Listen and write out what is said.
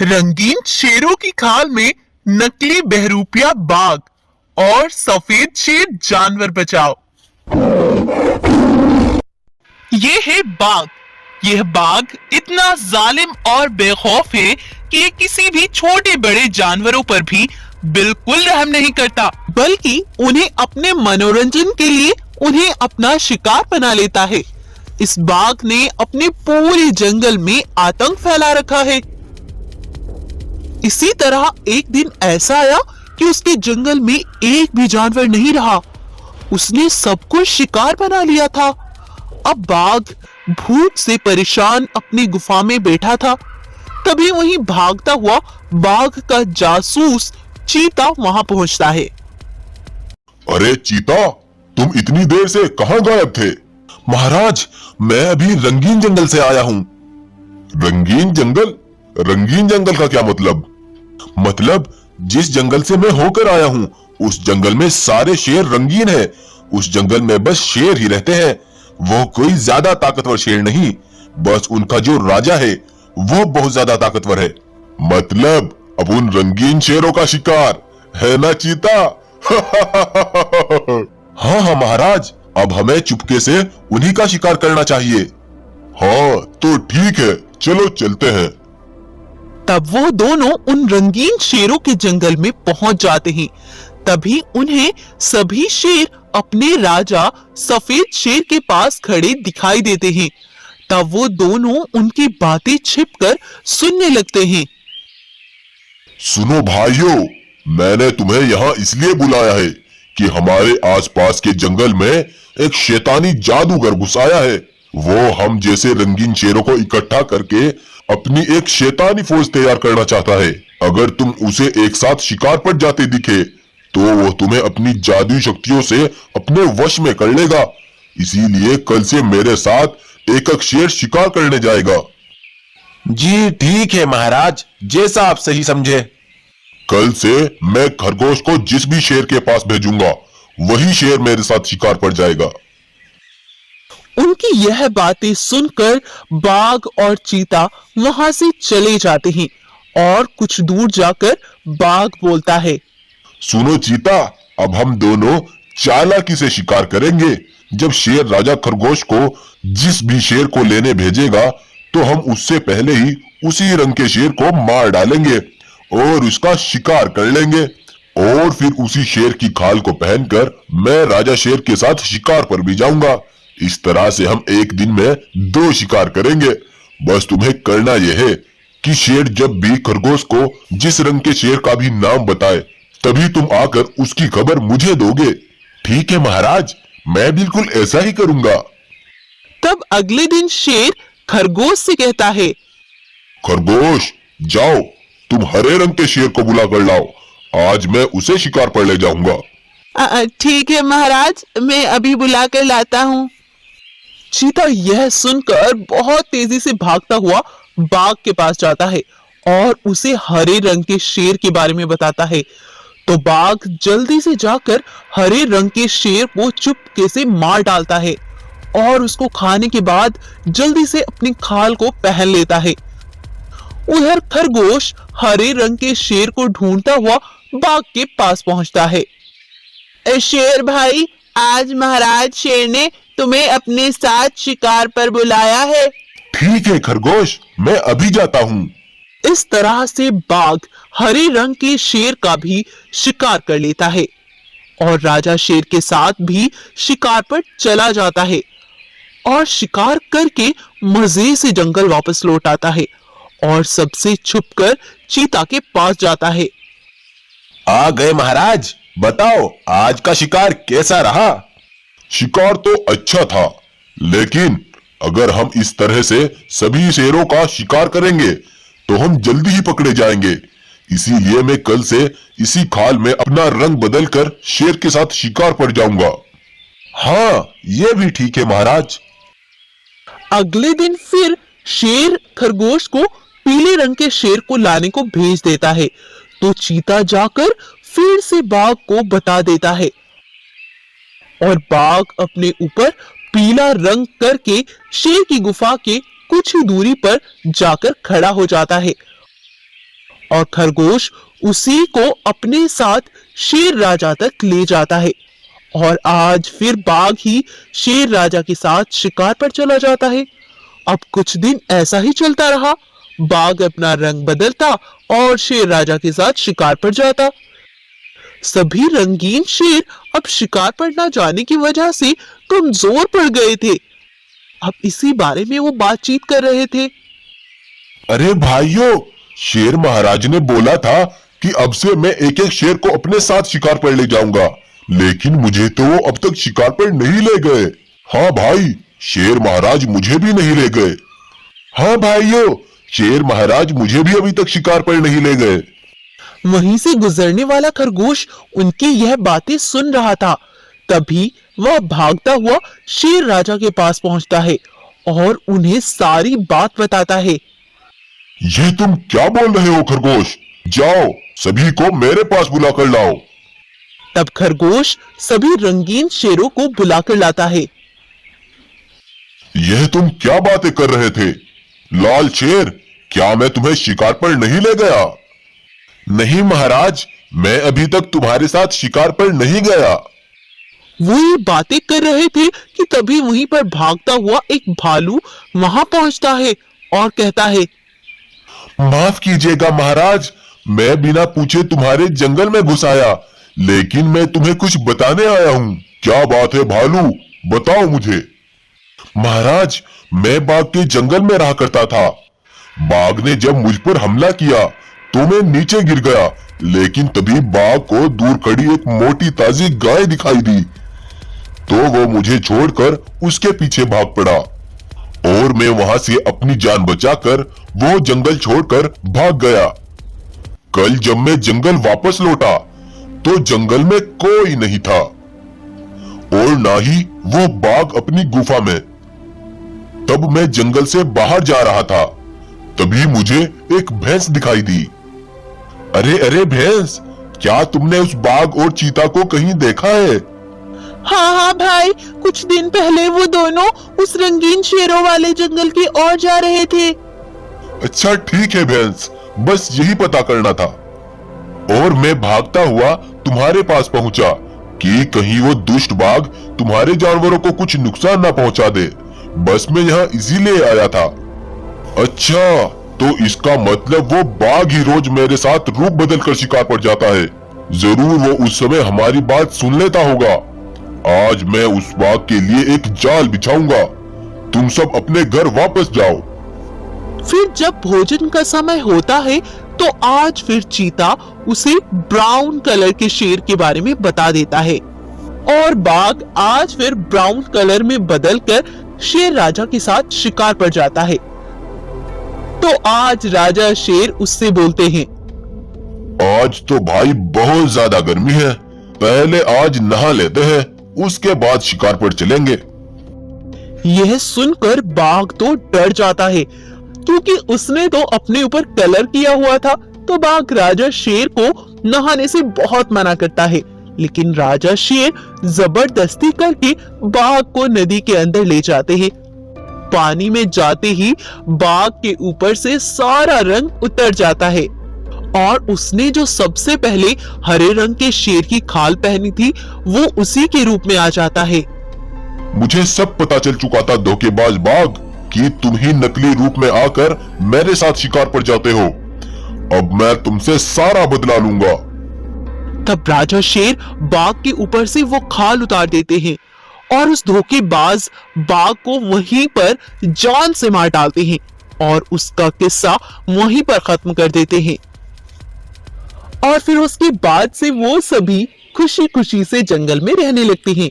रंगीन शेरों की खाल में नकली बहरूपिया बाघ और सफेद शेर जानवर बचाओ। ये है बाघ। यह बाघ इतना जालिम और बेखौफ है कि ये किसी भी छोटे बड़े जानवरों पर भी बिल्कुल रहम नहीं करता, बल्कि उन्हें अपने मनोरंजन के लिए उन्हें अपना शिकार बना लेता है। इस बाघ ने अपने पूरे जंगल में आतंक फैला रखा है। इसी तरह एक दिन ऐसा आया कि उसके जंगल में एक भी जानवर नहीं रहा। उसने सबको शिकार बना लिया था। अब बाघ भूख से परेशान अपनी गुफा में बैठा था। तभी वहीं भागता हुआ बाघ का जासूस चीता वहां पहुंचता है। अरे चीता, तुम इतनी देर से कहां गायब थे? महाराज, मैं अभी रंगीन जंगल से आया हूँ। रंगीन जंगल? रंगीन जंगल का क्या मतलब? मतलब जिस जंगल से मैं होकर आया हूँ उस जंगल में सारे शेर रंगीन हैं। उस जंगल में बस शेर ही रहते हैं। वो कोई ज्यादा ताकतवर शेर नहीं, बस उनका जो राजा है वो बहुत ज्यादा ताकतवर है। मतलब अब उन रंगीन शेरों का शिकार है ना चीता? हाँ हाँ महाराज, अब हमें चुपके से उन्हीं का शिकार करना चाहिए। हाँ तो ठीक है, चलो चलते हैं। तब वो दोनों उन रंगीन शेरों के जंगल में पहुंच जाते हैं। तभी उन्हें सभी शेर अपने राजा सफेद शेर के पास खड़े दिखाई देते हैं। तब वो दोनों उनकी बातें छिपकर सुनने लगते हैं। सुनो भाइयों, मैंने तुम्हें यहाँ इसलिए बुलाया है कि हमारे आसपास के जंगल में एक शैतानी जादूगर घुस आया है। वो हम जैसे रंगीन शेरों को इकट्ठा करके अपनी एक शैतानी फौज तैयार करना चाहता है। अगर तुम उसे एक साथ शिकार पर जाते दिखे तो वो तुम्हें अपनी जादुई शक्तियों से अपने वश में कर लेगा। इसीलिए कल से मेरे साथ एक एक शेर शिकार करने जाएगा। जी ठीक है महाराज, जैसा आप सही समझे। कल से मैं खरगोश को जिस भी शेर के पास भेजूंगा वही शेर मेरे साथ शिकार पर जाएगा। उनकी यह बातें सुनकर बाघ और चीता वहां से चले जाते हैं और कुछ दूर जाकर बाघ बोलता है। सुनो चीता, अब हम दोनों चालाकी से शिकार करेंगे। जब शेर राजा खरगोश को जिस भी शेर को लेने भेजेगा तो हम उससे पहले ही उसी रंग के शेर को मार डालेंगे और उसका शिकार कर लेंगे। और फिर उसी शेर की खाल को पहनकर मैं राजा शेर के साथ शिकार पर भी जाऊंगा। इस तरह से हम एक दिन में 2 शिकार करेंगे। बस तुम्हें करना यह है कि शेर जब भी खरगोश को जिस रंग के शेर का भी नाम बताए तभी तुम आकर उसकी खबर मुझे दोगे। ठीक है महाराज, मैं बिल्कुल ऐसा ही करूंगा। तब अगले दिन शेर खरगोश से कहता है। खरगोश, जाओ तुम हरे रंग के शेर को बुला कर लाओ। आज मैं उसे शिकार पर ले जाऊंगा। ठीक है महाराज, मैं अभी बुला कर लाता हूँ। चीता यह सुनकर बहुत तेजी से भागता हुआ बाघ के पास जाता है और उसे हरे रंग के शेर के बारे में बताता है। तो बाघ जल्दी से जाकर हरे रंग के शेर को चुपके से मार डालता है और उसको खाने के बाद जल्दी से अपनी खाल को पहन लेता है। उधर खरगोश हरे रंग के शेर को ढूंढता हुआ बाघ के पास पहुंचता है। शेर भाई, आज महाराज शेर ने तुम्हें अपने साथ शिकार पर बुलाया है। ठीक है खरगोश, मैं अभी जाता हूँ। इस तरह से बाघ हरे रंग के शेर का भी शिकार कर लेता है और राजा शेर के साथ भी शिकार पर चला जाता है और शिकार करके मजे से जंगल वापस लौट आता है और सबसे छुपकर चीता के पास जाता है। आ गए महाराज, बताओ आज का शिकार कैसा रहा? शिकार तो अच्छा था, लेकिन अगर हम इस तरह से सभी शेरों का शिकार करेंगे तो हम जल्दी ही पकड़े जाएंगे। इसीलिए मैं कल से इसी खाल में अपना रंग बदलकर शेर के साथ शिकार पर जाऊंगा। हाँ, ये भी ठीक है महाराज। अगले दिन फिर शेर खरगोश को पीले रंग के शेर को लाने को भेज देता है। तो चीता जाकर फिर से बाघ को बता देता है और बाघ अपने ऊपर पीला रंग करके शेर की गुफा के कुछ ही दूरी पर जाकर खड़ा हो जाता है और खरगोश उसी को अपने साथ शेर राजा तक ले जाता है। और आज फिर बाघ ही शेर राजा के साथ शिकार पर चला जाता है। अब कुछ दिन ऐसा ही चलता रहा। बाघ अपना रंग बदलता और शेर राजा के साथ शिकार पर जाता। सभी रंगीन शेर अब शिकार पर ना जाने की वजह से कमजोर पड़ गए थे। अब इसी बारे में वो बातचीत कर रहे थे। अरे भाइयों, शेर महाराज ने बोला था कि अब से मैं एक एक शेर को अपने साथ शिकार पर ले जाऊंगा, लेकिन मुझे तो वो अब तक शिकार पर नहीं ले गए। हाँ भाई, शेर महाराज मुझे भी नहीं ले गए। हाँ भाइयों, शेर महाराज मुझे भी अभी तक शिकार पर नहीं ले गए। वहीं से गुजरने वाला खरगोश उनकी यह बातें सुन रहा था। तभी वह भागता हुआ शेर राजा के पास पहुंचता है और उन्हें सारी बात बताता है। ये तुम क्या बोल रहे हो खरगोश? जाओ, सभी को मेरे पास बुलाकर लाओ। तब खरगोश सभी रंगीन शेरों को बुलाकर लाता है। यह तुम क्या बातें कर रहे थे? लाल शेर, क्या मैं तुम्हें शिकार पर नहीं ले गया? नहीं महाराज, मैं अभी तक तुम्हारे साथ शिकार पर नहीं गया। वो ये बातें कर रहे थे कि तभी वहीं पर भागता हुआ एक भालू वहां पहुंचता है और कहता है, माफ कीजिएगा महाराज, मैं बिना पूछे तुम्हारे जंगल में घुस आया, लेकिन मैं तुम्हें कुछ बताने आया हूँ। क्या बात है भालू, बताओ मुझे। महाराज, मैं बाघ के जंगल में रहा करता था। बाघ ने जब मुझ पर हमला किया तो मैं नीचे गिर गया, लेकिन तभी बाघ को दूर खड़ी एक मोटी ताजी गाय दिखाई दी, तो वो मुझे छोड़कर उसके पीछे भाग पड़ा और मैं वहां से अपनी जान बचाकर वो जंगल छोड़कर भाग गया। कल जब मैं जंगल वापस लौटा तो जंगल में कोई नहीं था और ना ही वो बाघ अपनी गुफा में। तब मैं जंगल से बाहर जा रहा था, तभी मुझे एक भैंस दिखाई दी। अरे अरे भैंस, क्या तुमने उस बाघ और चीता को कहीं देखा है? हाँ हाँ भाई, कुछ दिन पहले वो दोनों उस रंगीन शेरों वाले जंगल की ओर जा रहे थे। अच्छा ठीक है भैंस, बस यही पता करना था। और मैं भागता हुआ तुम्हारे पास पहुंचा कि कहीं वो दुष्ट बाघ तुम्हारे जानवरों को कुछ नुकसान ना पहुंचा दे। बस मैं यहाँ इसीलिए आया था। अच्छा, तो इसका मतलब वो बाघ ही रोज मेरे साथ रूप बदल कर शिकार पर जाता है। जरूर वो उस समय हमारी बात सुन लेता होगा। आज मैं उस बाघ के लिए एक जाल बिछाऊंगा। तुम सब अपने घर वापस जाओ। फिर जब भोजन का समय होता है तो आज फिर चीता उसे ब्राउन कलर के शेर के बारे में बता देता है और बाघ आज फिर ब्राउन कलर में बदलकर शेर राजा के साथ शिकार पर जाता है। तो आज राजा शेर उससे बोलते हैं, आज तो भाई बहुत ज्यादा गर्मी है, पहले आज नहा लेते हैं, उसके बाद शिकार पर चलेंगे। यह सुनकर बाघ तो डर जाता है, क्योंकि उसने तो अपने ऊपर कलर किया हुआ था। तो बाघ राजा शेर को नहाने से बहुत मना करता है, लेकिन राजा शेर जबरदस्ती करके बाघ को नदी के अंदर ले जाते हैं। पानी में जाते ही बाघ के ऊपर से सारा रंग उतर जाता है और उसने जो सबसे पहले हरे रंग के शेर की खाल पहनी थी वो उसी के रूप में आ जाता है। मुझे सब पता चल चुका था धोखेबाज बाघ कि तुम ही नकली रूप में आकर मेरे साथ शिकार पर जाते हो। अब मैं तुमसे सारा बदला लूंगा। तब राजा शेर बाघ के ऊपर से वो खाल उतार देते हैं और उस धोखेबाज बाघ को वहीं पर जान से मार डालते हैं और उसका किस्सा वहीं पर खत्म कर देते हैं। और फिर उसके बाद से वो सभी खुशी खुशी से जंगल में रहने लगते हैं।